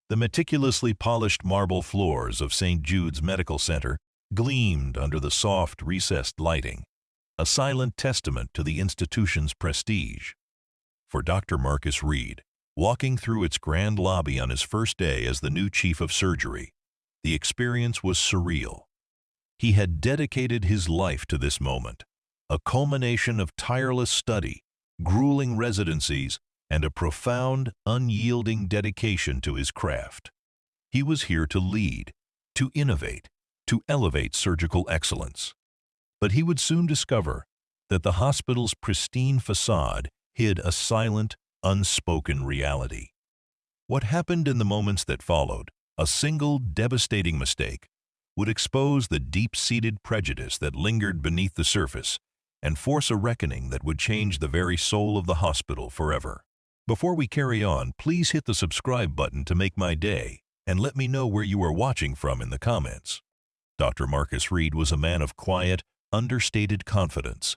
The meticulously polished marble floors of St. Jude's Medical Center gleamed under the soft, recessed lighting, a silent testament to the institution's prestige. For Dr. Marcus Reed, walking through its grand lobby on his first day as the new chief of surgery, the experience was surreal. He had dedicated his life to this moment, a culmination of tireless study, grueling residencies, and a profound, unyielding dedication to his craft. He was here to lead, to innovate, to elevate surgical excellence. But he would soon discover that the hospital's pristine facade hid a silent, unspoken reality. What happened in the moments that followed, a single devastating mistake, would expose the deep-seated prejudice that lingered beneath the surface and force a reckoning that would change the very soul of the hospital forever. Before we carry on, please hit the subscribe button to make my day and let me know where you are watching from in the comments. Dr. Marcus Reed was a man of quiet, understated confidence,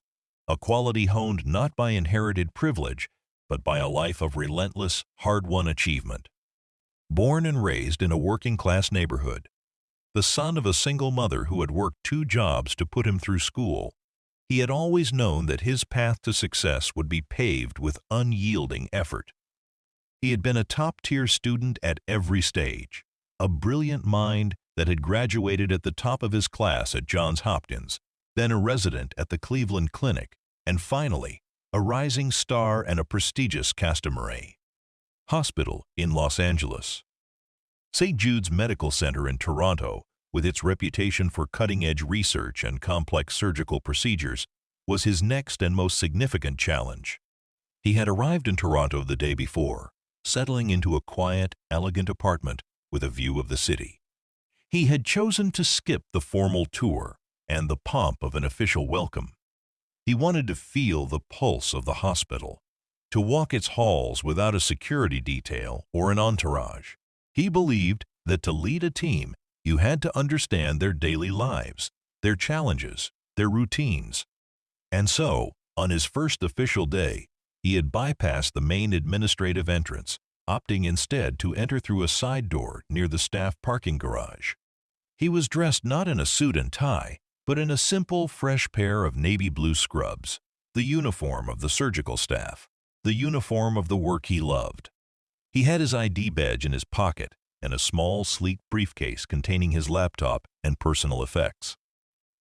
a quality honed not by inherited privilege, but by a life of relentless, hard-won achievement. Born and raised in a working-class neighborhood, the son of a single mother who had worked 2 jobs to put him through school, he had always known that his path to success would be paved with unyielding effort. He had been a top-tier student at every stage, a brilliant mind that had graduated at the top of his class at Johns Hopkins, then a resident at the Cleveland Clinic, and finally, a rising star and a prestigious Castamere Hospital in Los Angeles. St. Jude's Medical Center in Toronto, with its reputation for cutting-edge research and complex surgical procedures, was his next and most significant challenge. He had arrived in Toronto the day before, settling into a quiet, elegant apartment with a view of the city. He had chosen to skip the formal tour and the pomp of an official welcome. He wanted to feel the pulse of the hospital, to walk its halls without a security detail or an entourage. He believed that to lead a team, you had to understand their daily lives, their challenges, their routines. And so, on his first official day, he had bypassed the main administrative entrance, opting instead to enter through a side door near the staff parking garage. He was dressed not in a suit and tie, but in a simple, fresh pair of navy blue scrubs, the uniform of the surgical staff, the uniform of the work he loved. He had his ID badge in his pocket and a small, sleek briefcase containing his laptop and personal effects.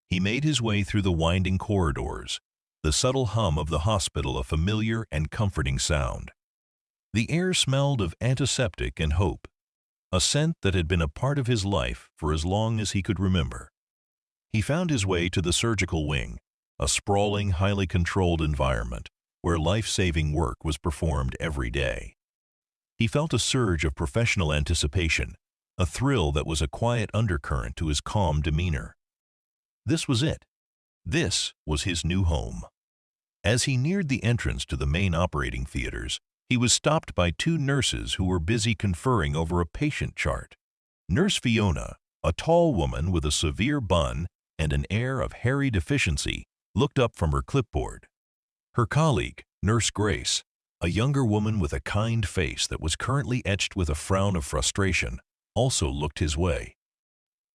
He made his way through the winding corridors, the subtle hum of the hospital a familiar and comforting sound. The air smelled of antiseptic and hope, a scent that had been a part of his life for as long as he could remember. He found his way to the surgical wing, a sprawling, highly controlled environment where life-saving work was performed every day. He felt a surge of professional anticipation, a thrill that was a quiet undercurrent to his calm demeanor. This was it. This was his new home. As he neared the entrance to the main operating theaters, he was stopped by 2 nurses who were busy conferring over a patient chart. Nurse Fiona, a tall woman with a severe bun and an air of hairy deficiency, looked up from her clipboard. Her colleague, Nurse Grace, a younger woman with a kind face that was currently etched with a frown of frustration, also looked his way.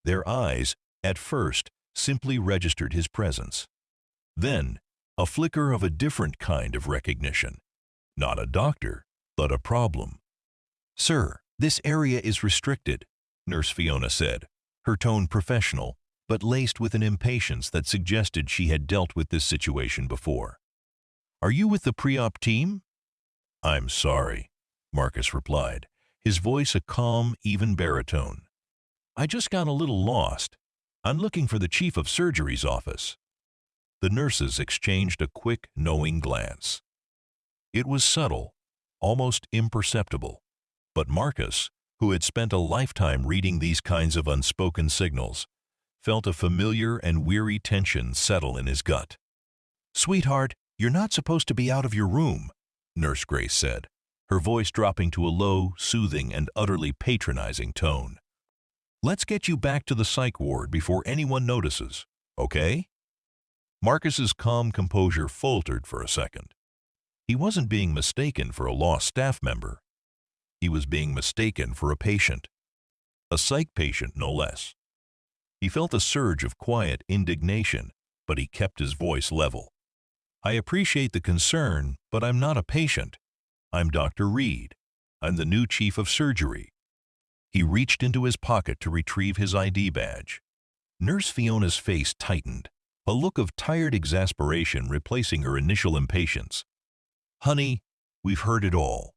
Their eyes, at first, simply registered his presence. Then, a flicker of a different kind of recognition. Not a doctor, but a problem. "Sir, this area is restricted," Nurse Fiona said, her tone professional, but laced with an impatience that suggested she had dealt with this situation before. "Are you with the pre-op team?" "I'm sorry," Marcus replied, his voice a calm, even baritone. "I just got a little lost. I'm looking for the chief of surgery's office." The nurses exchanged a quick, knowing glance. It was subtle, almost imperceptible, but Marcus, who had spent a lifetime reading these kinds of unspoken signals, felt a familiar and weary tension settle in his gut. "Sweetheart, you're not supposed to be out of your room," Nurse Grace said, her voice dropping to a low, soothing, and utterly patronizing tone. "Let's get you back to the psych ward before anyone notices, okay?" Marcus's calm composure faltered for a second. He wasn't being mistaken for a lost staff member. He was being mistaken for a patient. A psych patient, no less. He felt a surge of quiet indignation, but he kept his voice level. "I appreciate the concern, but I'm not a patient. I'm Dr. Reed. I'm the new chief of surgery." He reached into his pocket to retrieve his ID badge. Nurse Fiona's face tightened, a look of tired exasperation replacing her initial impatience. "Honey, we've heard it all.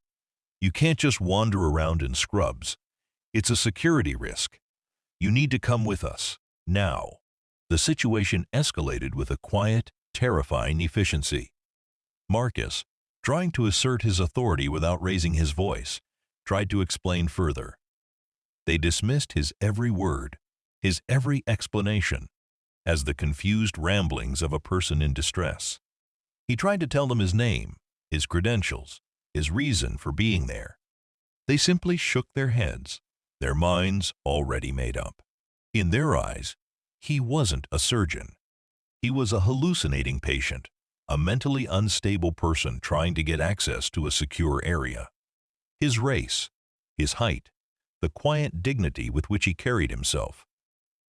You can't just wander around in scrubs. It's a security risk. You need to come with us, now." The situation escalated with a quiet, terrifying efficiency. Marcus, trying to assert his authority without raising his voice, tried to explain further. They dismissed his every word, his every explanation, as the confused ramblings of a person in distress. He tried to tell them his name, his credentials, his reason for being there. They simply shook their heads, their minds already made up. In their eyes, he wasn't a surgeon. He was a hallucinating patient, a mentally unstable person trying to get access to a secure area. His race, his height, the quiet dignity with which he carried himself,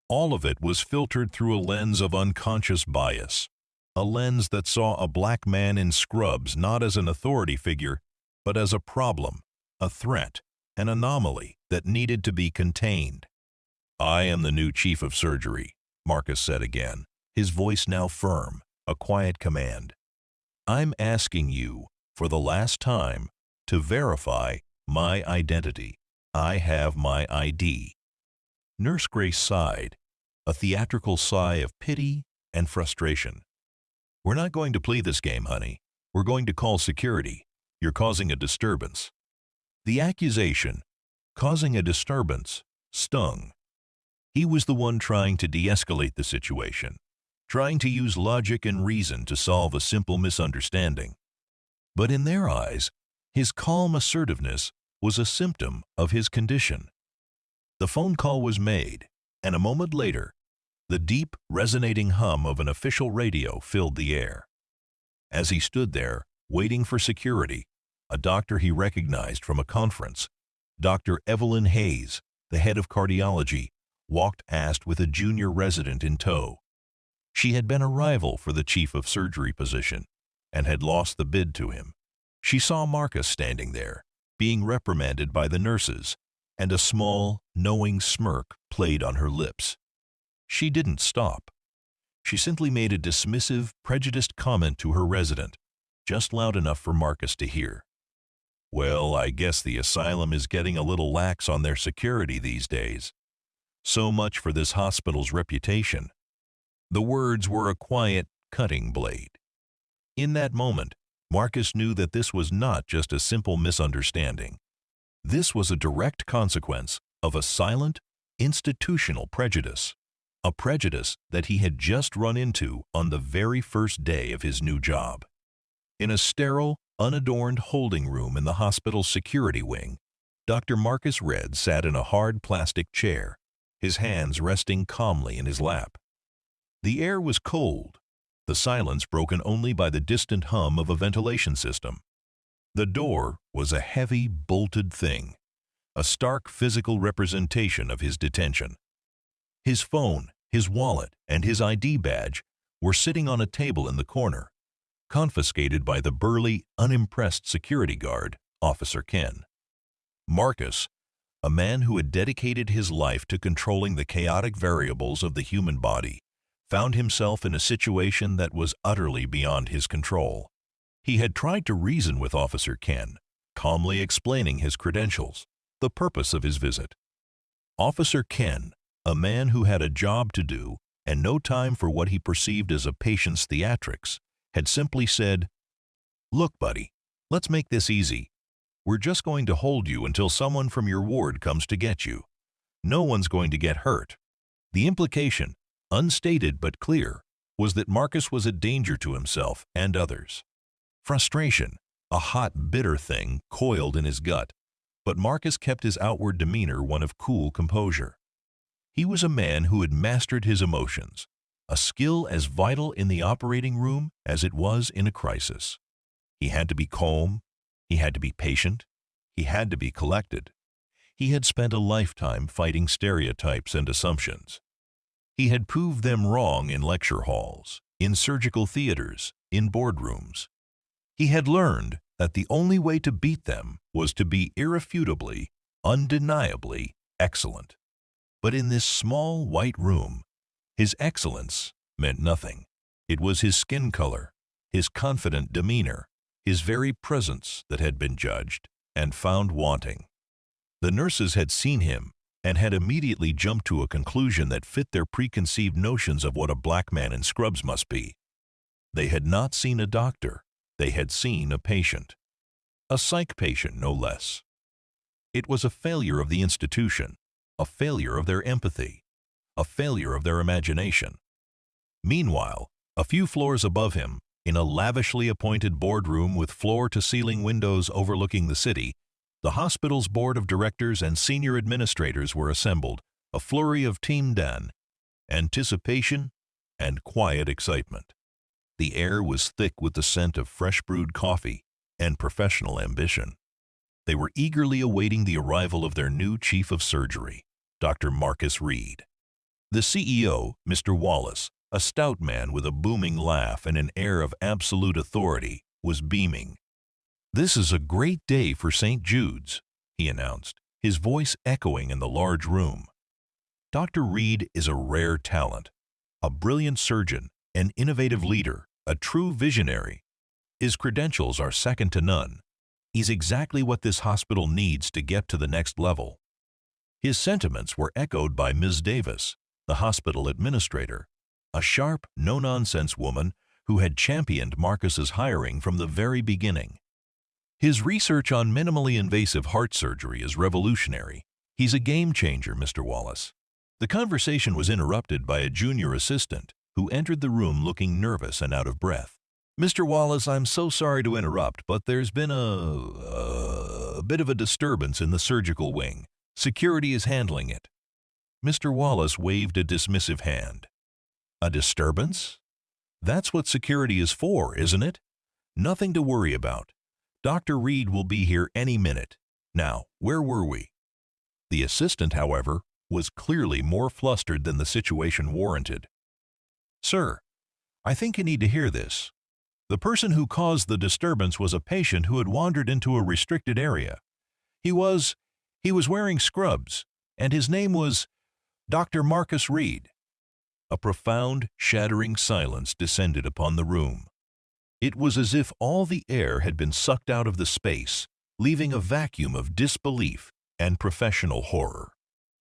all of it was filtered through a lens of unconscious bias, a lens that saw a black man in scrubs not as an authority figure, but as a problem, a threat, an anomaly that needed to be contained. "I am the new chief of surgery," Marcus said again, his voice now firm, a quiet command. "I'm asking you, for the last time, to verify my identity. I have my ID." Nurse Grace sighed, a theatrical sigh of pity and frustration. "We're not going to play this game, honey. We're going to call security. You're causing a disturbance." The accusation, causing a disturbance, stung. He was the one trying to de-escalate the situation, trying to use logic and reason to solve a simple misunderstanding. But in their eyes, his calm assertiveness was a symptom of his condition. The phone call was made, and a moment later, the deep, resonating hum of an official radio filled the air. As he stood there, waiting for security, a doctor he recognized from a conference, Dr. Evelyn Hayes, the head of cardiology, walked past with a junior resident in tow. She had been a rival for the chief of surgery position and had lost the bid to him. She saw Marcus standing there, being reprimanded by the nurses, and a small, knowing smirk played on her lips. She didn't stop. She simply made a dismissive, prejudiced comment to her resident, just loud enough for Marcus to hear. "Well, I guess the asylum is getting a little lax on their security these days. So much for this hospital's reputation." The words were a quiet, cutting blade. In that moment, Marcus knew that this was not just a simple misunderstanding. This was a direct consequence of a silent, institutional prejudice, a prejudice that he had just run into on the very first day of his new job. In a sterile, unadorned holding room in the hospital's security wing, Dr. Marcus Red sat in a hard plastic chair, his hands resting calmly in his lap. The air was cold, the silence broken only by the distant hum of a ventilation system. The door was a heavy, bolted thing, a stark physical representation of his detention. His phone, his wallet, and his ID badge were sitting on a table in the corner, confiscated by the burly, unimpressed security guard, Officer Ken. Marcus, a man who had dedicated his life to controlling the chaotic variables of the human body, found himself in a situation that was utterly beyond his control. He had tried to reason with Officer Ken, calmly explaining his credentials, the purpose of his visit. Officer Ken, a man who had a job to do and no time for what he perceived as a patient's theatrics, had simply said, "Look, buddy, let's make this easy. We're just going to hold you until someone from your ward comes to get you. No one's going to get hurt." The implication, unstated but clear, was that Marcus was a danger to himself and others. Frustration, a hot, bitter thing, coiled in his gut, but Marcus kept his outward demeanor one of cool composure. He was a man who had mastered his emotions, a skill as vital in the operating room as it was in a crisis. He had to be calm, he had to be patient, He had to be collected. He had spent a lifetime fighting stereotypes and assumptions. He had proved them wrong in lecture halls, in surgical theaters, in boardrooms. He had learned that the only way to beat them was to be irrefutably, undeniably excellent. But in this small white room, his excellence meant nothing. It was his skin color, his confident demeanor, his very presence that had been judged and found wanting. The nurses had seen him and had immediately jumped to a conclusion that fit their preconceived notions of what a black man in scrubs must be. They had not seen a doctor. They had seen a patient. A psych patient, no less. It was a failure of the institution, a failure of their empathy, a failure of their imagination. Meanwhile, a few floors above him, in a lavishly appointed boardroom with floor-to-ceiling windows overlooking the city, the hospital's board of directors and senior administrators were assembled, a flurry of team Dan, anticipation, and quiet excitement. The air was thick with the scent of fresh-brewed coffee and professional ambition. They were eagerly awaiting the arrival of their new chief of surgery, Dr. Marcus Reed. The CEO, Mr. Wallace, a stout man with a booming laugh and an air of absolute authority, was beaming. "This is a great day for St. Jude's," he announced, his voice echoing in the large room. "Dr. Reed is a rare talent, a brilliant surgeon, an innovative leader, a true visionary. His credentials are second to none. He's exactly what this hospital needs to get to the next level." His sentiments were echoed by Ms. Davis, the hospital administrator, a sharp, no-nonsense woman who had championed Marcus's hiring from the very beginning. "His research on minimally invasive heart surgery is revolutionary. He's a game-changer, Mr. Wallace." The conversation was interrupted by a junior assistant who entered the room looking nervous and out of breath. "Mr. Wallace, I'm so sorry to interrupt, but there's been a bit of a disturbance in the surgical wing. Security is handling it." Mr. Wallace waved a dismissive hand. "A disturbance? That's what security is for, isn't it? Nothing to worry about. Dr. Reed will be here any minute. Now, where were we?" The assistant, however, was clearly more flustered than the situation warranted. "Sir, I think you need to hear this. The person who caused the disturbance was a patient who had wandered into a restricted area. He was wearing scrubs, and his name was Dr. Marcus Reed." A profound, shattering silence descended upon the room. It was as if all the air had been sucked out of the space, leaving a vacuum of disbelief and professional horror.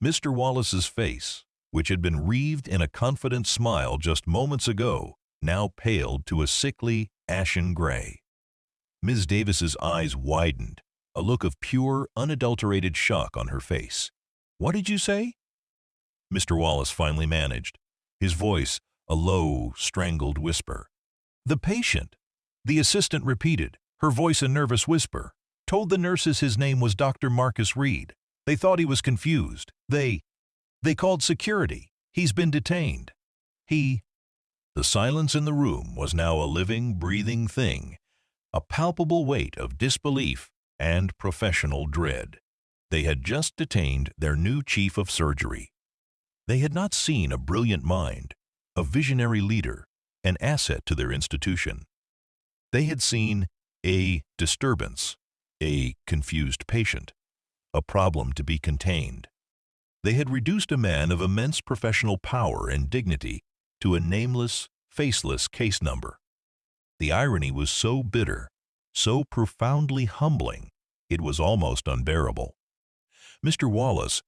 Mr. Wallace's face, which had been wreathed in a confident smile just moments ago, now paled to a sickly, ashen gray. Ms. Davis's eyes widened, a look of pure, unadulterated shock on her face. "What did you say?" Mr. Wallace finally managed, his voice a low, strangled whisper. "The patient," the assistant repeated, her voice a nervous whisper, "told the nurses his name was Dr. Marcus Reed. They thought he was confused. They called security. He's been detained. He—" The silence in the room was now a living, breathing thing, a palpable weight of disbelief and professional dread. They had just detained their new chief of surgery. They had not seen a brilliant mind, a visionary leader, an asset to their institution. They had seen a disturbance, a confused patient, a problem to be contained. They had reduced a man of immense professional power and dignity to a nameless, faceless case number. The irony was so bitter, so profoundly humbling, it was almost unbearable. Mr. Wallace,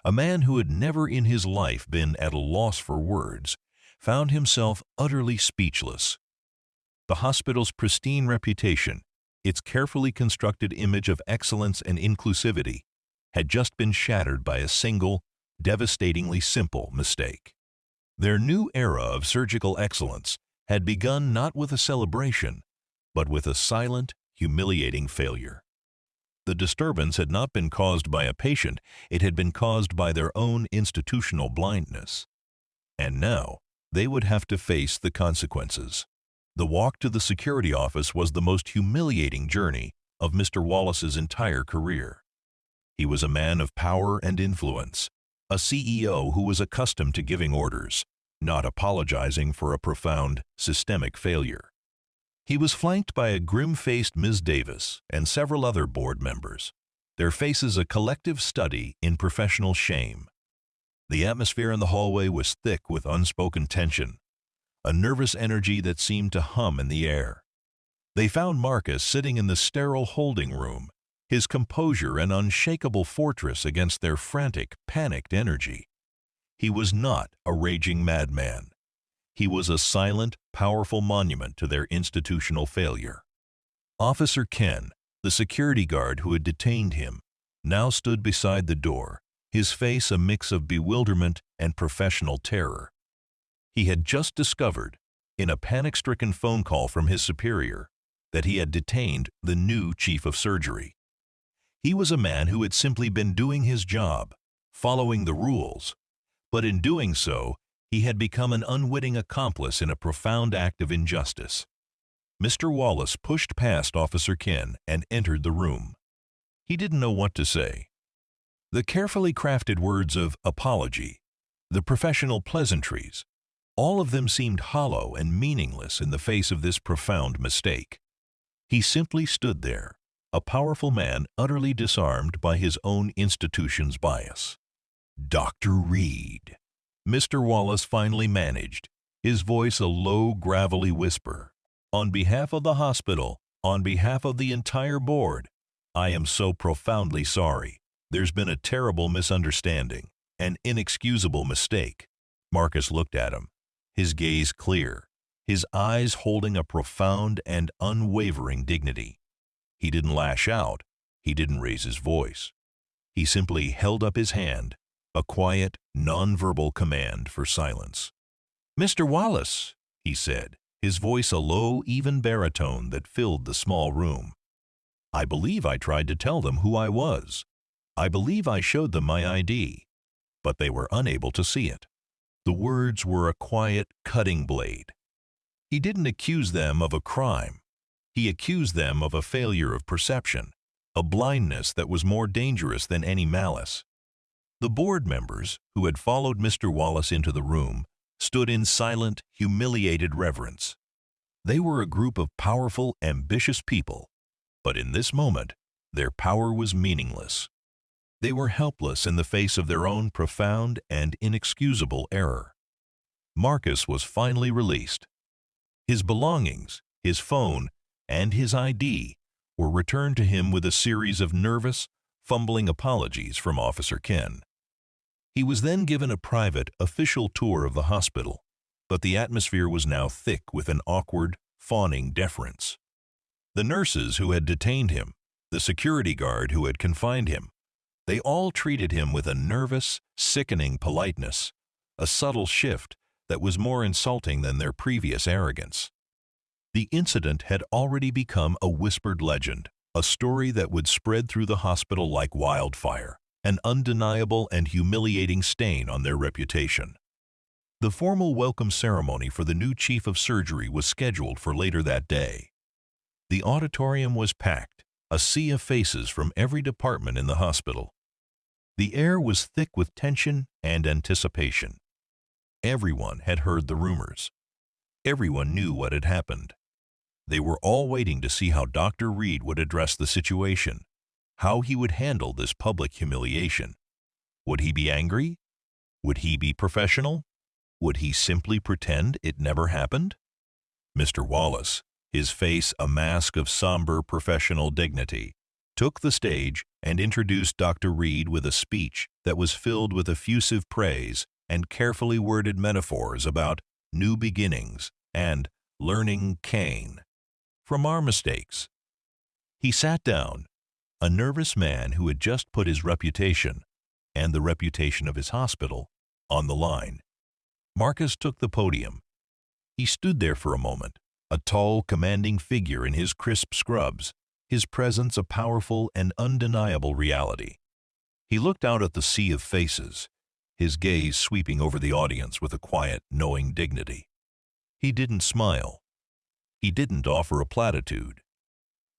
a man who had never in his life been at a loss for words, found himself utterly speechless. The hospital's pristine reputation, its carefully constructed image of excellence and inclusivity, had just been shattered by a single, devastatingly simple mistake. Their new era of surgical excellence had begun not with a celebration, but with a silent, humiliating failure. The disturbance had not been caused by a patient, it had been caused by their own institutional blindness. And now, they would have to face the consequences. The walk to the security office was the most humiliating journey of Mr. Wallace's entire career. He was a man of power and influence, a CEO who was accustomed to giving orders, not apologizing for a profound, systemic failure. He was flanked by a grim-faced Ms. Davis and several other board members, their faces a collective study in professional shame. The atmosphere in the hallway was thick with unspoken tension, a nervous energy that seemed to hum in the air. They found Marcus sitting in the sterile holding room, his composure an unshakable fortress against their frantic, panicked energy. He was not a raging madman. He was a silent, powerful monument to their institutional failure. Officer Ken, the security guard who had detained him, now stood beside the door, his face a mix of bewilderment and professional terror. He had just discovered, in a panic-stricken phone call from his superior, that he had detained the new chief of surgery. He was a man who had simply been doing his job, following the rules, but in doing so, he had become an unwitting accomplice in a profound act of injustice. Mr. Wallace pushed past Officer Ken and entered the room. He didn't know what to say. The carefully crafted words of apology, the professional pleasantries, all of them seemed hollow and meaningless in the face of this profound mistake. He simply stood there, a powerful man utterly disarmed by his own institution's bias. "Dr. Reed," Mr. Wallace finally managed, his voice a low, gravelly whisper. "On behalf of the hospital, on behalf of the entire board, I am so profoundly sorry. There's been a terrible misunderstanding, an inexcusable mistake." Marcus looked at him, his gaze clear, his eyes holding a profound and unwavering dignity. He didn't lash out, he didn't raise his voice. He simply held up his hand, a quiet, non-verbal command for silence. "Mr. Wallace," he said, his voice a low, even baritone that filled the small room. "I believe I tried to tell them who I was. I believe I showed them my ID, but they were unable to see it." The words were a quiet, cutting blade. He didn't accuse them of a crime. He accused them of a failure of perception, a blindness that was more dangerous than any malice. The board members, who had followed Mr. Wallace into the room, stood in silent, humiliated reverence. They were a group of powerful, ambitious people, but in this moment, their power was meaningless. They were helpless in the face of their own profound and inexcusable error. Marcus was finally released. His belongings, his phone, and his ID were returned to him with a series of nervous, fumbling apologies from Officer Ken. He was then given a private, official tour of the hospital, but the atmosphere was now thick with an awkward, fawning deference. The nurses who had detained him, the security guard who had confined him, they all treated him with a nervous, sickening politeness, a subtle shift that was more insulting than their previous arrogance. The incident had already become a whispered legend, a story that would spread through the hospital like wildfire, an undeniable and humiliating stain on their reputation. The formal welcome ceremony for the new chief of surgery was scheduled for later that day. The auditorium was packed, a sea of faces from every department in the hospital. The air was thick with tension and anticipation. Everyone had heard the rumors. Everyone knew what had happened. They were all waiting to see how Dr. Reed would address the situation, how he would handle this public humiliation. Would he be angry? Would he be professional? Would he simply pretend it never happened? Mr. Wallace, his face a mask of somber professional dignity, took the stage and introduced Dr. Reed with a speech that was filled with effusive praise and carefully worded metaphors about new beginnings and learning Cain from our mistakes. He sat down, a nervous man who had just put his reputation, and the reputation of his hospital, on the line. Marcus took the podium. He stood there for a moment, a tall, commanding figure in his crisp scrubs, his presence a powerful and undeniable reality. He looked out at the sea of faces, his gaze sweeping over the audience with a quiet, knowing dignity. He didn't smile. He didn't offer a platitude.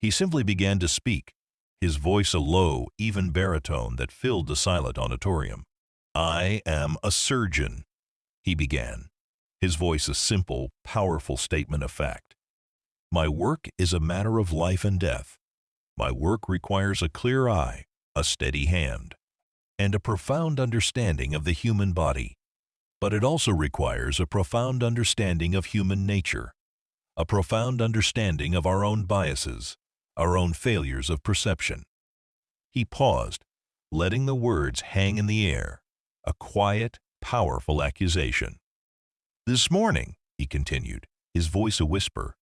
He simply began to speak, his voice a low, even baritone that filled the silent auditorium. "I am a surgeon," he began, his voice a simple, powerful statement of fact. "My work is a matter of life and death. My work requires a clear eye, a steady hand, and a profound understanding of the human body. But it also requires a profound understanding of human nature, a profound understanding of our own biases, our own failures of perception." He paused, letting the words hang in the air, a quiet, powerful accusation. "This morning," he continued, his voice a whisper,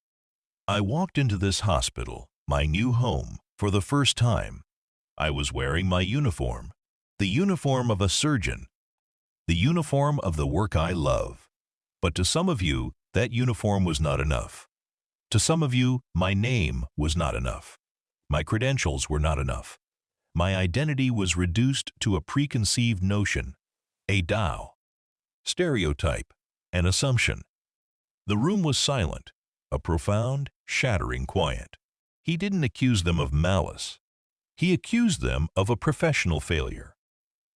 "I walked into this hospital, my new home, for the first time. I was wearing my uniform, the uniform of a surgeon, the uniform of the work I love. But to some of you, that uniform was not enough. To some of you, my name was not enough. My credentials were not enough. My identity was reduced to a preconceived notion, a Tao, stereotype, an assumption." The room was silent, a profound, shattering quiet. He didn't accuse them of malice. He accused them of a professional failure.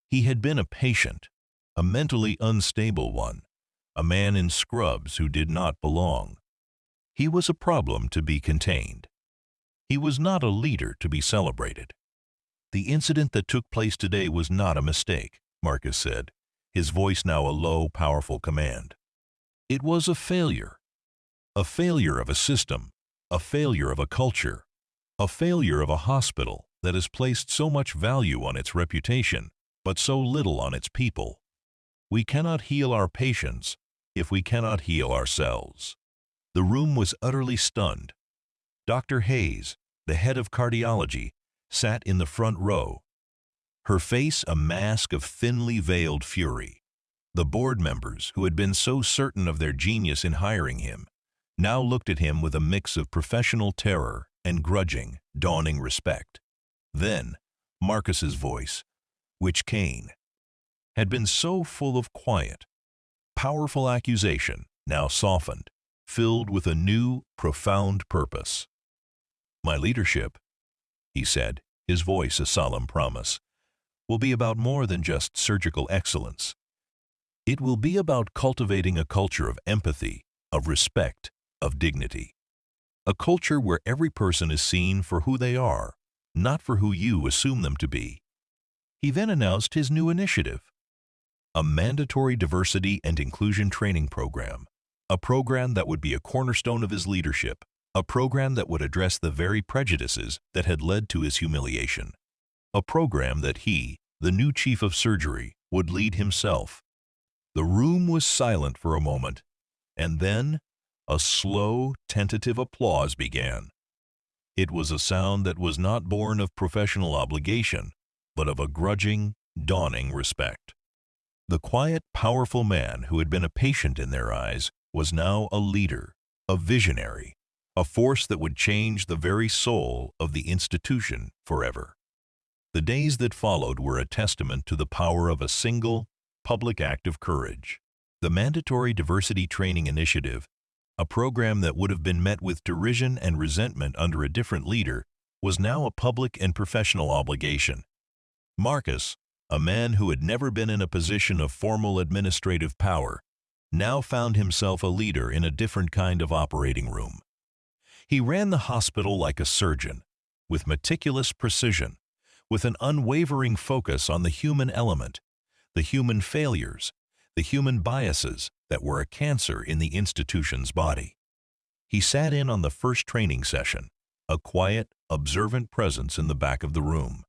He had been a patient, a mentally unstable one, a man in scrubs who did not belong. He was a problem to be contained. He was not a leader to be celebrated. "The incident that took place today was not a mistake," Marcus said, his voice now a low, powerful command. "It was a failure of a system, a failure of a culture, a failure of a hospital that has placed so much value on its reputation, but so little on its people. We cannot heal our patients if we cannot heal ourselves." The room was utterly stunned. Dr. Hayes, the head of cardiology, sat in the front row, her face a mask of thinly veiled fury. The board members, who had been so certain of their genius in hiring him, now looked at him with a mix of professional terror and grudging, dawning respect. Then Marcus's voice, which Cain had been so full of quiet, powerful accusation, now softened, filled with a new, profound purpose. "My leadership," he said, his voice a solemn promise, "will be about more than just surgical excellence. It will be about cultivating a culture of empathy, of respect, of dignity. A culture where every person is seen for who they are, not for who you assume them to be." He then announced his new initiative, a mandatory diversity and inclusion training program, a program that would be a cornerstone of his leadership, a program that would address the very prejudices that had led to his humiliation, a program that he, the new chief of surgery, would lead himself. The room was silent for a moment, and then a slow, tentative applause began. It was a sound that was not born of professional obligation, but of a grudging, dawning respect. The quiet, powerful man who had been a patient in their eyes was now a leader, a visionary, a force that would change the very soul of the institution forever. The days that followed were a testament to the power of a single, public act of courage. The Mandatory Diversity Training Initiative, a program that would have been met with derision and resentment under a different leader, was now a public and professional obligation. Marcus, a man who had never been in a position of formal administrative power, now found himself a leader in a different kind of operating room. He ran the hospital like a surgeon, with meticulous precision, with an unwavering focus on the human element, the human failures, the human biases that were a cancer in the institution's body. He sat in on the first training session, a quiet, observant presence in the back of the room.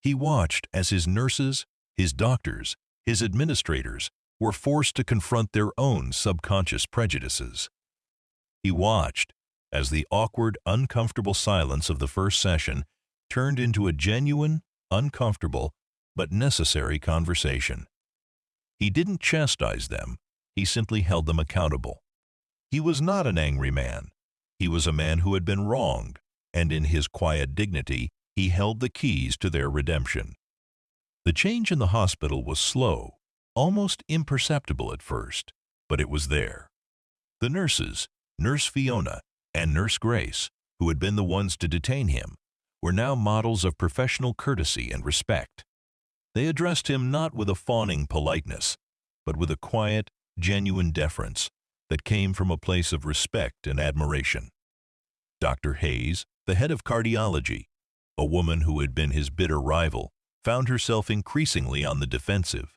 He watched as his nurses, his doctors, his administrators were forced to confront their own subconscious prejudices. He watched as the awkward, uncomfortable silence of the first session turned into a genuine, uncomfortable, but necessary conversation. He didn't chastise them, he simply held them accountable. He was not an angry man. He was a man who had been wronged, and in his quiet dignity, he held the keys to their redemption. The change in the hospital was slow, almost imperceptible at first, but it was there. The nurses, Nurse Fiona and Nurse Grace, who had been the ones to detain him, were now models of professional courtesy and respect. They addressed him not with a fawning politeness, but with a quiet, genuine deference that came from a place of respect and admiration. Dr. Hayes, the head of cardiology, a woman who had been his bitter rival, found herself increasingly on the defensive.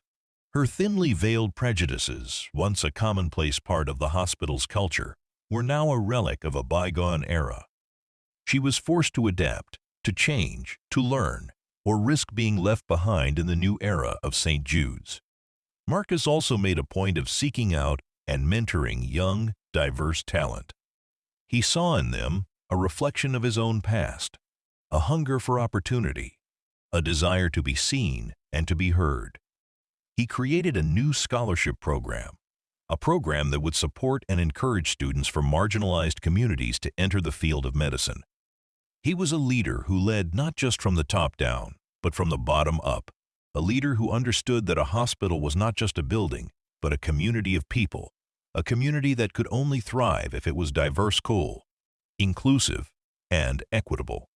Her thinly veiled prejudices, once a commonplace part of the hospital's culture, were now a relic of a bygone era. She was forced to adapt, to change, to learn, or risk being left behind in the new era of St. Jude's. Marcus also made a point of seeking out and mentoring young, diverse talent. He saw in them a reflection of his own past, a hunger for opportunity, a desire to be seen and to be heard. He created a new scholarship program, a program that would support and encourage students from marginalized communities to enter the field of medicine. He was a leader who led not just from the top down, but from the bottom up, a leader who understood that a hospital was not just a building, but a community of people, a community that could only thrive if it was diverse, cool, inclusive, and equitable.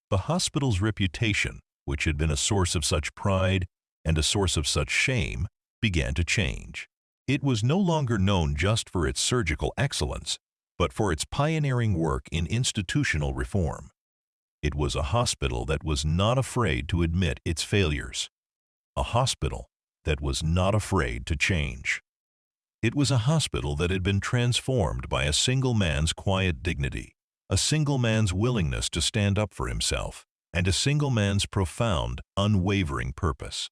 The hospital's reputation, which had been a source of such pride and a source of such shame, began to change. It was no longer known just for its surgical excellence, but for its pioneering work in institutional reform. It was a hospital that was not afraid to admit its failures, a hospital that was not afraid to change. It was a hospital that had been transformed by a single man's quiet dignity, a single man's willingness to stand up for himself, and a single man's profound, unwavering purpose.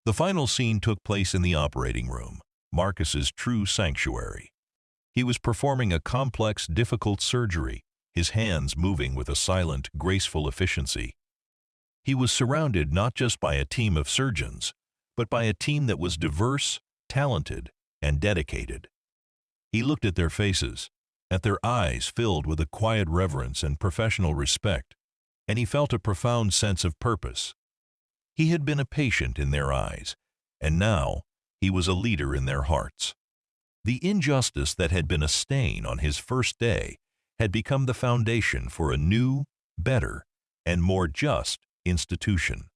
The final scene took place in the operating room, Marcus's true sanctuary. He was performing a complex, difficult surgery, his hands moving with a silent, graceful efficiency. He was surrounded not just by a team of surgeons, but by a team that was diverse, talented, and dedicated. He looked at their faces, at their eyes filled with a quiet reverence and professional respect, and he felt a profound sense of purpose. He had been a patient in their eyes, and now he was a leader in their hearts. The injustice that had been a stain on his first day had become the foundation for a new, better, and more just institution.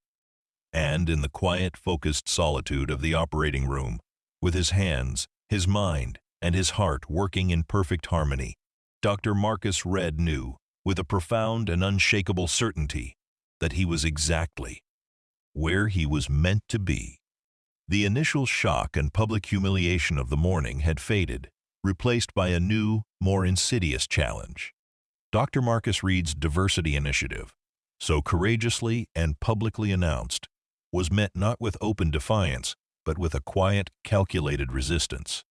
And in the quiet, focused solitude of the operating room, with his hands, his mind, and his heart working in perfect harmony, Dr. Marcus Red knew, with a profound and unshakable certainty, that he was exactly where he was meant to be. The initial shock and public humiliation of the morning had faded, replaced by a new, more insidious challenge. Dr. Marcus Reed's diversity initiative, so courageously and publicly announced, was met not with open defiance, but with a quiet, calculated resistance.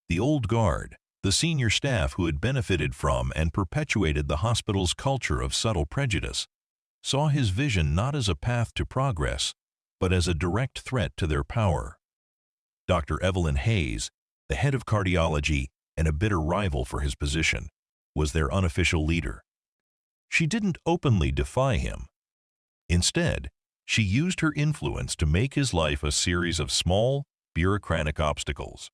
The old guard, the senior staff who had benefited from and perpetuated the hospital's culture of subtle prejudice, saw his vision not as a path to progress, but as a direct threat to their power. Dr. Evelyn Hayes, the head of cardiology and a bitter rival for his position, was their unofficial leader. She didn't openly defy him. Instead, she used her influence to make his life a series of small, bureaucratic obstacles.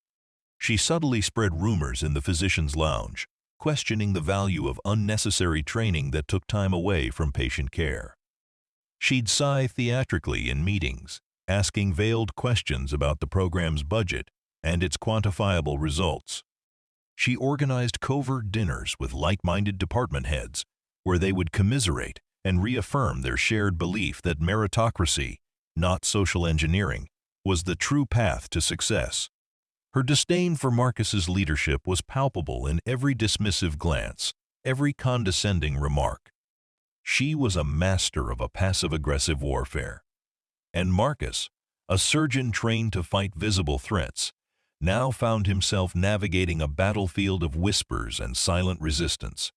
She subtly spread rumors in the physician's lounge, questioning the value of unnecessary training that took time away from patient care. She'd sigh theatrically in meetings, asking veiled questions about the program's budget and its quantifiable results. She organized covert dinners with like-minded department heads, where they would commiserate and reaffirm their shared belief that meritocracy, not social engineering, was the true path to success. Her disdain for Marcus's leadership was palpable in every dismissive glance, every condescending remark. She was a master of a passive-aggressive warfare. And Marcus, a surgeon trained to fight visible threats, now found himself navigating a battlefield of whispers and silent resistance.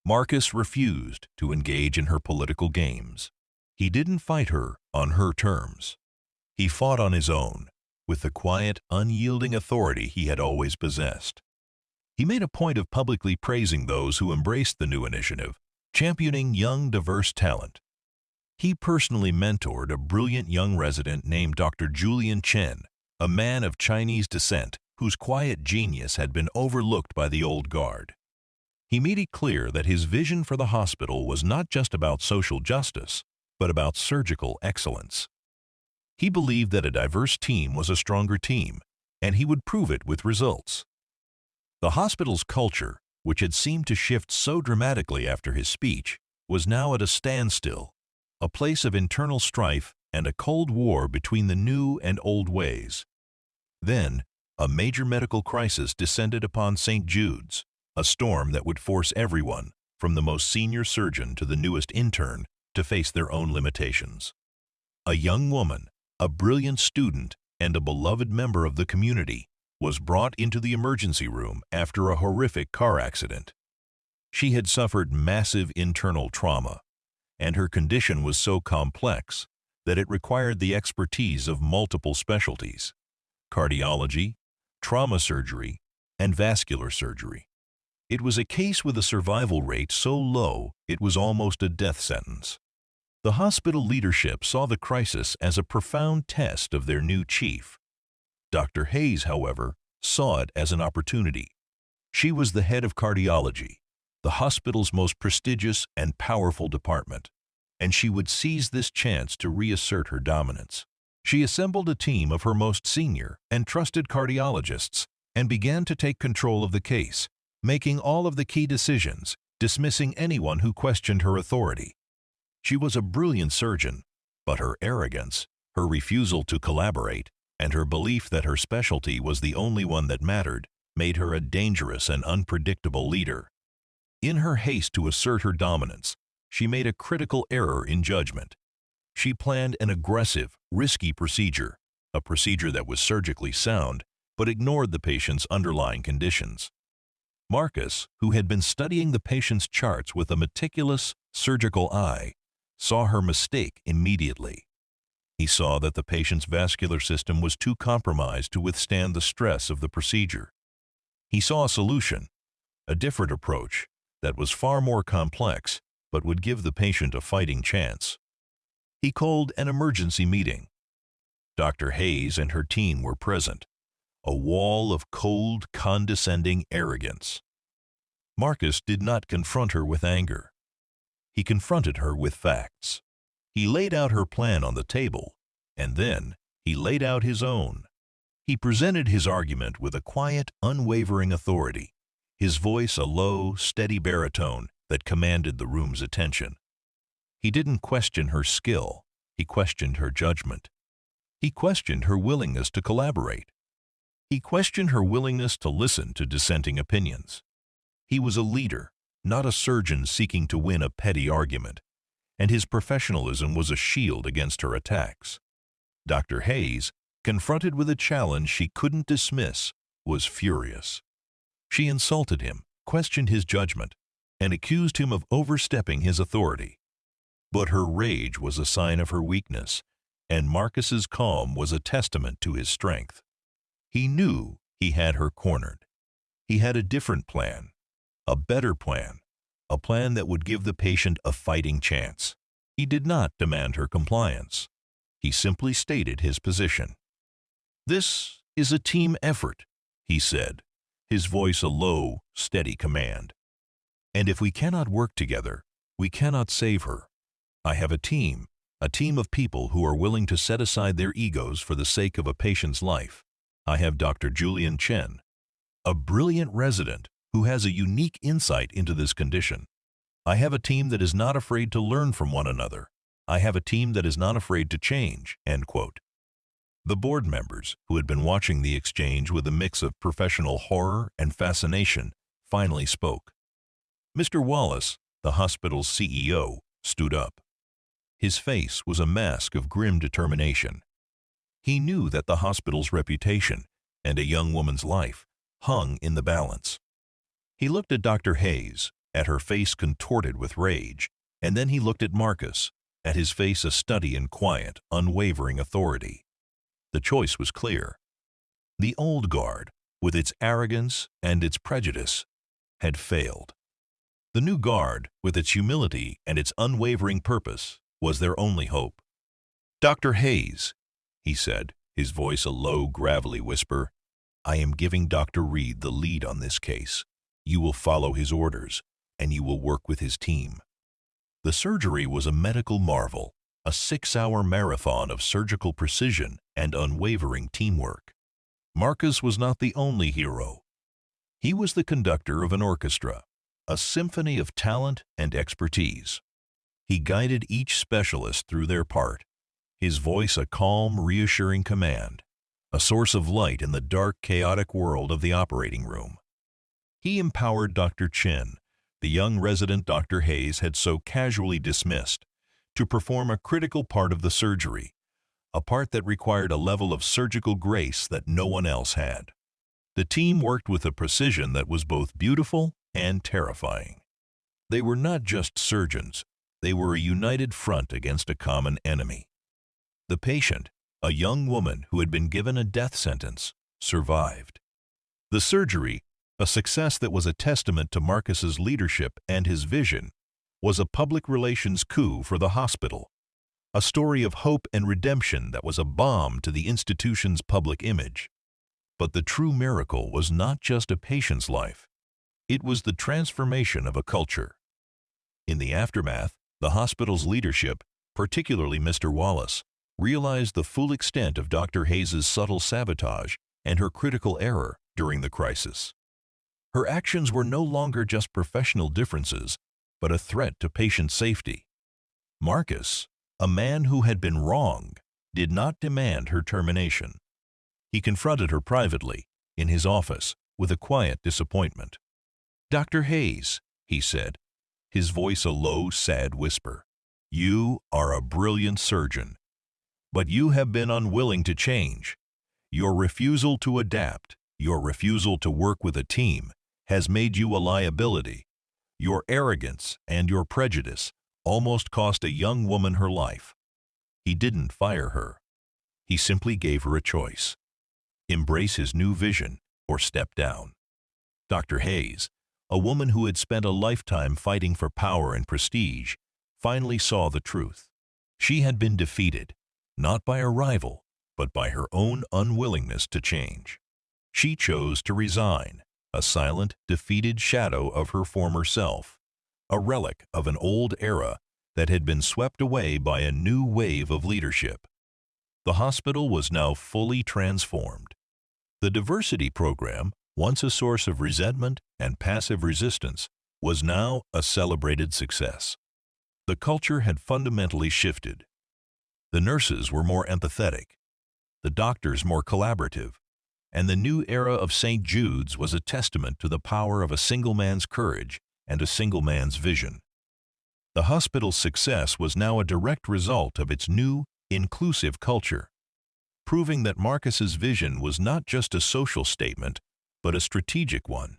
Marcus refused to engage in her political games. He didn't fight her on her terms. He fought on his own, with the quiet, unyielding authority he had always possessed. He made a point of publicly praising those who embraced the new initiative, championing young, diverse talent. He personally mentored a brilliant young resident named Dr. Julian Chen, a man of Chinese descent whose quiet genius had been overlooked by the old guard. He made it clear that his vision for the hospital was not just about social justice, but about surgical excellence. He believed that a diverse team was a stronger team, and he would prove it with results. The hospital's culture, which had seemed to shift so dramatically after his speech, was now at a standstill, a place of internal strife and a cold war between the new and old ways. Then, a major medical crisis descended upon St. Jude's, a storm that would force everyone, from the most senior surgeon to the newest intern, to face their own limitations. A young woman, a brilliant student, and a beloved member of the community, was brought into the emergency room after a horrific car accident. She had suffered massive internal trauma, and her condition was so complex that it required the expertise of multiple specialties: cardiology, trauma surgery, and vascular surgery. It was a case with a survival rate so low it was almost a death sentence. The hospital leadership saw the crisis as a profound test of their new chief. Dr. Hayes, however, saw it as an opportunity. She was the head of cardiology, the hospital's most prestigious and powerful department, and she would seize this chance to reassert her dominance. She assembled a team of her most senior and trusted cardiologists and began to take control of the case, making all of the key decisions, dismissing anyone who questioned her authority. She was a brilliant surgeon, but her arrogance, her refusal to collaborate, and her belief that her specialty was the only one that mattered made her a dangerous and unpredictable leader. In her haste to assert her dominance, she made a critical error in judgment. She planned an aggressive, risky procedure, a procedure that was surgically sound but ignored the patient's underlying conditions. Marcus, who had been studying the patient's charts with a meticulous, surgical eye, saw her mistake immediately. He saw that the patient's vascular system was too compromised to withstand the stress of the procedure. He saw a solution, a different approach that was far more complex but would give the patient a fighting chance. He called an emergency meeting. Dr. Hayes and her team were present, a wall of cold, condescending arrogance. Marcus did not confront her with anger. He confronted her with facts. He laid out her plan on the table, and then he laid out his own. He presented his argument with a quiet, unwavering authority, his voice a low, steady baritone that commanded the room's attention. He didn't question her skill, he questioned her judgment. He questioned her willingness to collaborate. He questioned her willingness to listen to dissenting opinions. He was a leader, not a surgeon seeking to win a petty argument, and his professionalism was a shield against her attacks. Dr. Hayes, confronted with a challenge she couldn't dismiss, was furious. She insulted him, questioned his judgment, and accused him of overstepping his authority. But her rage was a sign of her weakness, and Marcus's calm was a testament to his strength. He knew he had her cornered. He had a different plan, a better plan, a plan that would give the patient a fighting chance. He did not demand her compliance. He simply stated his position. "This is a team effort," he said, his voice a low, steady command. "And if we cannot work together, we cannot save her. I have a team of people who are willing to set aside their egos for the sake of a patient's life. I have Dr. Julian Chen, a brilliant resident who has a unique insight into this condition. I have a team that is not afraid to learn from one another. I have a team that is not afraid to change." End quote. The board members, who had been watching the exchange with a mix of professional horror and fascination, finally spoke. Mr. Wallace, the hospital's CEO, stood up. His face was a mask of grim determination. He knew that the hospital's reputation and a young woman's life hung in the balance. He looked at Dr. Hayes, at her face contorted with rage, and then he looked at Marcus, at his face a study in quiet, unwavering authority. The choice was clear. The old guard, with its arrogance and its prejudice, had failed. The new guard, with its humility and its unwavering purpose, was their only hope. "Dr. Hayes," he said, his voice a low, gravelly whisper, "I am giving Dr. Reed the lead on this case. You will follow his orders. and you will work with his team. The surgery was a medical marvel, a 6-hour marathon of surgical precision and unwavering teamwork. Marcus was not the only hero. He was the conductor of an orchestra, a symphony of talent and expertise. He guided each specialist through their part, his voice a calm, reassuring command, a source of light in the dark, chaotic world of the operating room. He empowered Dr. Chin, the young resident Dr. Hayes had so casually dismissed, to perform a critical part of the surgery, a part that required a level of surgical grace that no one else had. The team worked with a precision that was both beautiful and terrifying. They were not just surgeons, they were a united front against a common enemy. The patient, a young woman who had been given a death sentence, survived. The surgery, a success that was a testament to Marcus's leadership and his vision, was a public relations coup for the hospital, a story of hope and redemption that was a balm to the institution's public image. But the true miracle was not just a patient's life. It was the transformation of a culture. In the aftermath, the hospital's leadership, particularly Mr. Wallace, realized the full extent of Dr. Hayes's subtle sabotage and her critical error during the crisis. Her actions were no longer just professional differences, but a threat to patient safety. Marcus, a man who had been wronged, did not demand her termination. He confronted her privately, in his office, with a quiet disappointment. "Dr. Hayes," he said, his voice a low, sad whisper, "you are a brilliant surgeon, but you have been unwilling to change. Your refusal to adapt, your refusal to work with a team, has made you a liability. Your arrogance and your prejudice almost cost a young woman her life." He didn't fire her. He simply gave her a choice: embrace his new vision or step down. Dr. Hayes, a woman who had spent a lifetime fighting for power and prestige, finally saw the truth. She had been defeated, not by a rival, but by her own unwillingness to change. She chose to resign, a silent, defeated shadow of her former self, a relic of an old era that had been swept away by a new wave of leadership. The hospital was now fully transformed. The diversity program, once a source of resentment and passive resistance, was now a celebrated success. The culture had fundamentally shifted. The nurses were more empathetic, the doctors more collaborative, and the new era of St. Jude's was a testament to the power of a single man's courage and a single man's vision. The hospital's success was now a direct result of its new, inclusive culture, proving that Marcus's vision was not just a social statement, but a strategic one.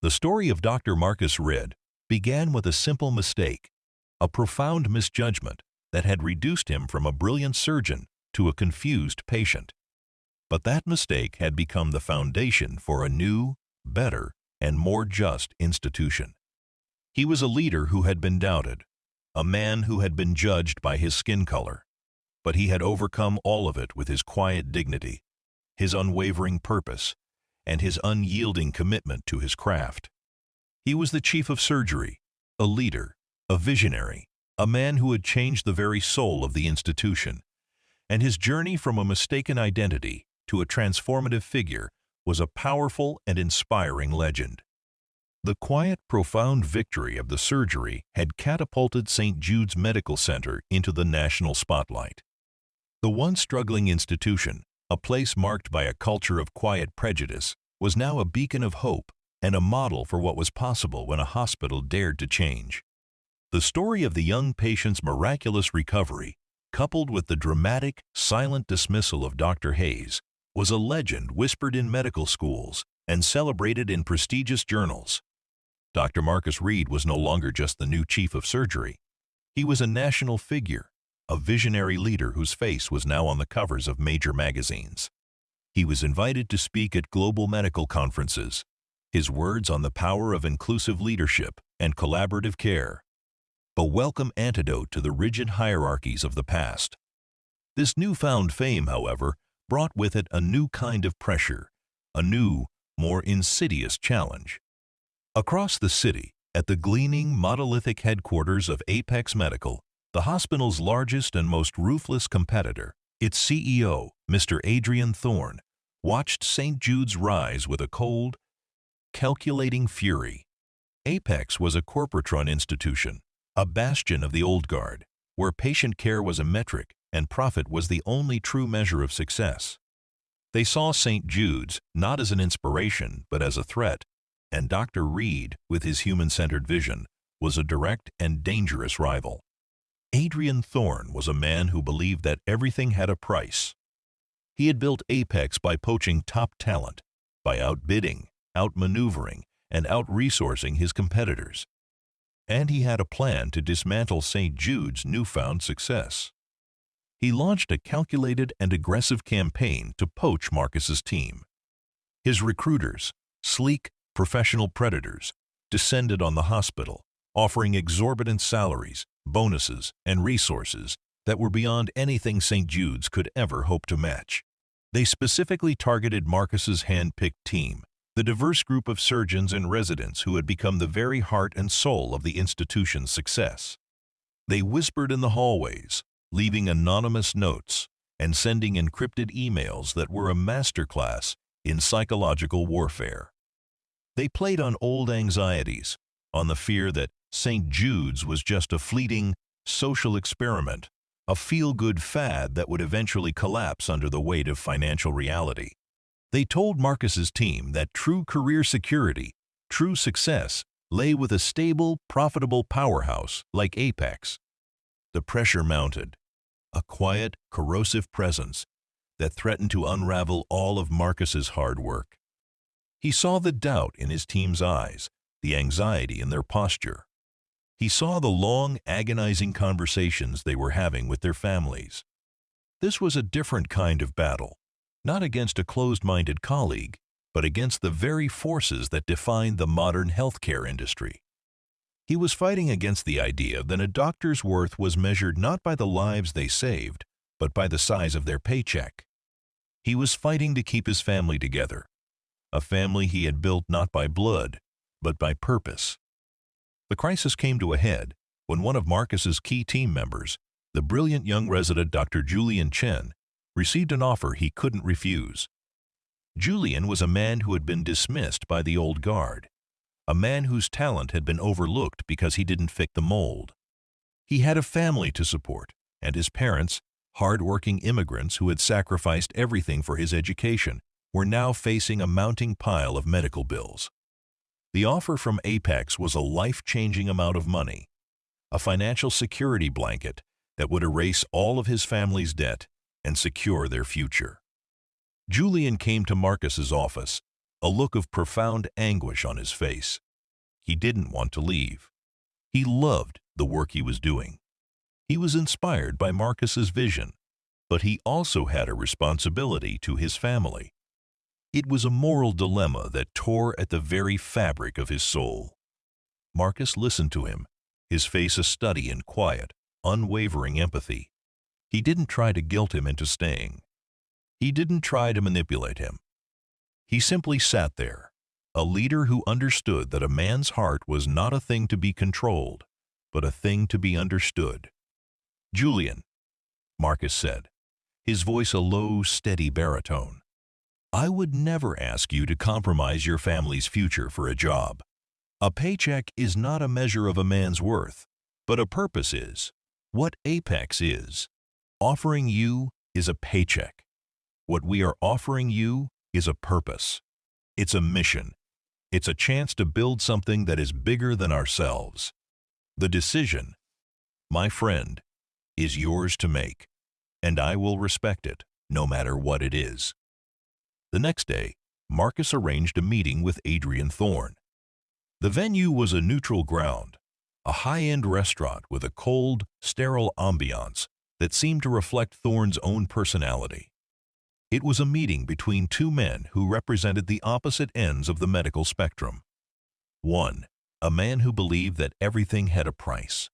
The story of Dr. Marcus Ridd began with a simple mistake, a profound misjudgment that had reduced him from a brilliant surgeon to a confused patient. But that mistake had become the foundation for a new, better, and more just institution. He was a leader who had been doubted, a man who had been judged by his skin color, but he had overcome all of it with his quiet dignity, his unwavering purpose, and his unyielding commitment to his craft. He was the chief of surgery, a leader, a visionary, a man who had changed the very soul of the institution, and his journey from a mistaken identity to a transformative figure was a powerful and inspiring legend. The quiet, profound victory of the surgery had catapulted St. Jude's Medical Center into the national spotlight. The once struggling institution, a place marked by a culture of quiet prejudice, was now a beacon of hope and a model for what was possible when a hospital dared to change. The story of the young patient's miraculous recovery, coupled with the dramatic, silent dismissal of Dr. Hayes, was a legend whispered in medical schools and celebrated in prestigious journals. Dr. Marcus Reed was no longer just the new chief of surgery. He was a national figure, a visionary leader whose face was now on the covers of major magazines. He was invited to speak at global medical conferences, his words on the power of inclusive leadership and collaborative care, a welcome antidote to the rigid hierarchies of the past. This newfound fame, however, brought with it a new kind of pressure, a new, more insidious challenge. Across the city, At the gleaming, monolithic headquarters of Apex Medical, the hospital's largest and most ruthless competitor, its CEO, Mr. Adrian Thorne, watched St. Jude's rise with a cold, calculating fury. Apex was a corporate-run institution, a bastion of the old guard, where patient care was a metric and profit was the only true measure of success. They saw St. Jude's not as an inspiration but as a threat, and Dr. Reed, with his human-centered vision, was a direct and dangerous rival. Adrian Thorne was a man who believed that everything had a price. He had built Apex by poaching top talent, by outbidding, outmaneuvering, and out-resourcing his competitors. And he had a plan to dismantle St. Jude's newfound success. He launched a calculated and aggressive campaign to poach Marcus's team. His recruiters, sleek, professional predators, descended on the hospital, offering exorbitant salaries, bonuses, and resources that were beyond anything St. Jude's could ever hope to match. They specifically targeted Marcus's hand-picked team, the diverse group of surgeons and residents who had become the very heart and soul of the institution's success. They whispered in the hallways, leaving anonymous notes and sending encrypted emails that were a masterclass in psychological warfare. They played on old anxieties, on the fear that St. Jude's was just a fleeting, social experiment, a feel-good fad that would eventually collapse under the weight of financial reality. They told Marcus's team that true career security, true success, lay with a stable, profitable powerhouse like Apex. The pressure mounted, a quiet, corrosive presence that threatened to unravel all of Marcus's hard work. He saw the doubt in his team's eyes, the anxiety in their posture. He saw the long, agonizing conversations they were having with their families. This was a different kind of battle, not against a closed-minded colleague, but against the very forces that defined the modern healthcare industry. He was fighting against the idea that a doctor's worth was measured not by the lives they saved, but by the size of their paycheck. He was fighting to keep his family together, a family he had built not by blood, but by purpose. The crisis came to a head when one of Marcus's key team members, the brilliant young resident Dr. Julian Chen, received an offer he couldn't refuse. Julian was a man who had been dismissed by the old guard, a man whose talent had been overlooked because he didn't fit the mold. He had a family to support, and his parents, hard-working immigrants who had sacrificed everything for his education, were now facing a mounting pile of medical bills. The offer from Apex was a life-changing amount of money, a financial security blanket that would erase all of his family's debt and secure their future. Julian came to Marcus's office, a look of profound anguish on his face. He didn't want to leave. He loved the work he was doing. He was inspired by Marcus's vision, but he also had a responsibility to his family. It was a moral dilemma that tore at the very fabric of his soul. Marcus listened to him, his face a study in quiet, unwavering empathy. He didn't try to guilt him into staying. He didn't try to manipulate him. He simply sat there, a leader who understood that a man's heart was not a thing to be controlled, but a thing to be understood. "Julian," Marcus said, his voice a low, steady baritone, "I would never ask you to compromise your family's future for a job. A paycheck is not a measure of a man's worth, but a purpose is. What Apex is offering you is a paycheck. What we are offering you is a purpose. It's a mission. It's a chance to build something that is bigger than ourselves. The decision, my friend, is yours to make, and I will respect it, no matter what it is." The next day, Marcus arranged a meeting with Adrian Thorne. The venue was a neutral ground, a high-end restaurant with a cold, sterile ambiance that seemed to reflect Thorne's own personality. It was a meeting between two men who represented the opposite ends of the medical spectrum. One, a man who believed that everything had a price.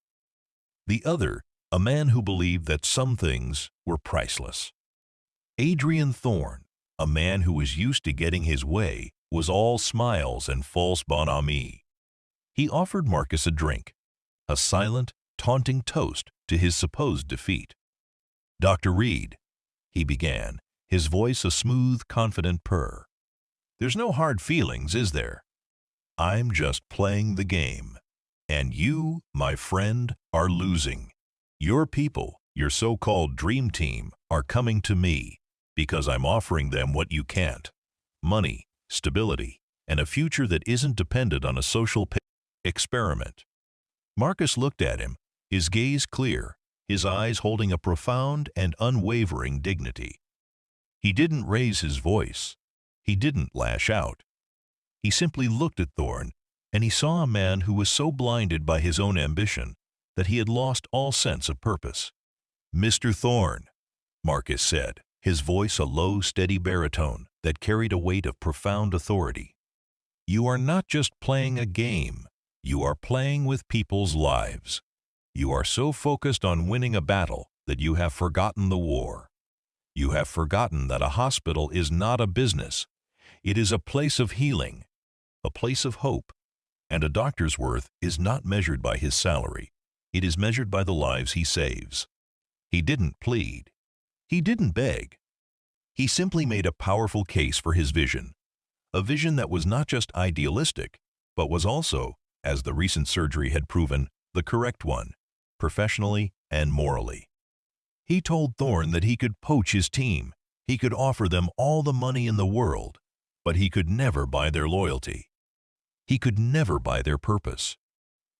The other, a man who believed that some things were priceless. Adrian Thorne, a man who was used to getting his way, was all smiles and false bonhomie. He offered Marcus a drink, a silent, taunting toast to his supposed defeat. "Dr. Reed," he began, his voice a smooth, confident purr. "There's no hard feelings, is there? I'm just playing the game. And you, my friend, are losing. Your people, your so-called dream team, are coming to me because I'm offering them what you can't: money, stability, and a future that isn't dependent on a social experiment." Marcus looked at him, his gaze clear, his eyes holding a profound and unwavering dignity. He didn't raise his voice. He didn't lash out. He simply looked at Thorne, and he saw a man who was so blinded by his own ambition that he had lost all sense of purpose. "Mr. Thorne," Marcus said, his voice a low, steady baritone that carried a weight of profound authority, "you are not just playing a game. You are playing with people's lives. You are so focused on winning a battle that you have forgotten the war. You have forgotten that a hospital is not a business. It is a place of healing, a place of hope, and a doctor's worth is not measured by his salary. It is measured by the lives he saves." He didn't plead. He didn't beg. He simply made a powerful case for his vision, a vision that was not just idealistic, but was also, as the recent surgery had proven, the correct one, professionally and morally. He told Thorne that he could poach his team, he could offer them all the money in the world, but he could never buy their loyalty. He could never buy their purpose.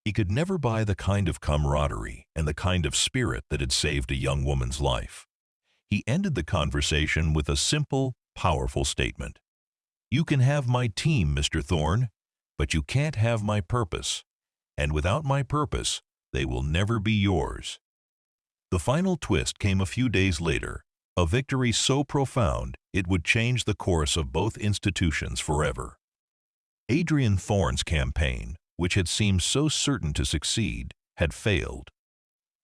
He could never buy the kind of camaraderie and the kind of spirit that had saved a young woman's life. He ended the conversation with a simple, powerful statement. "You can have my team, Mr. Thorne, but you can't have my purpose, and without my purpose, they will never be yours." The final twist came a few days later, a victory so profound it would change the course of both institutions forever. Adrian Thorne's campaign, which had seemed so certain to succeed, had failed.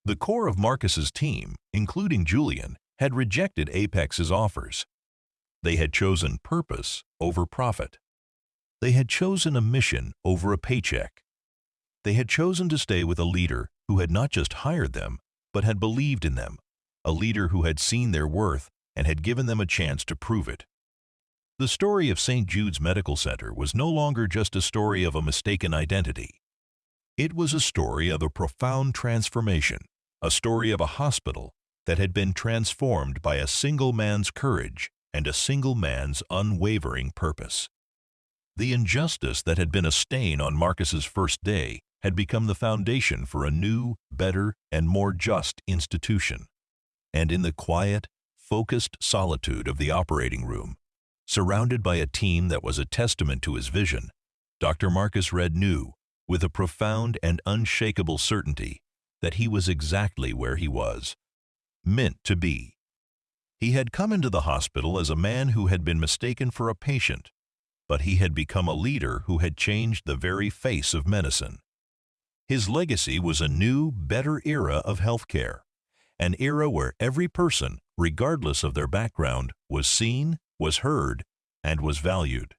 The core of Marcus's team, including Julian, had rejected Apex's offers. They had chosen purpose over profit. They had chosen a mission over a paycheck. They had chosen to stay with a leader who had not just hired them, but had believed in them, a leader who had seen their worth and had given them a chance to prove it. The story of St. Jude's Medical Center was no longer just a story of a mistaken identity. It was a story of a profound transformation, a story of a hospital that had been transformed by a single man's courage and a single man's unwavering purpose. The injustice that had been a stain on Marcus's first day had become the foundation for a new, better, and more just institution. And in the quiet, focused solitude of the operating room, surrounded by a team that was a testament to his vision, Dr. Marcus Red knew, with a profound and unshakable certainty, that he was exactly where he was, meant to be. He had come into the hospital as a man who had been mistaken for a patient, but he had become a leader who had changed the very face of medicine. His legacy was a new, better era of healthcare, an era where every person, regardless of their background, was seen, was heard, and was valued.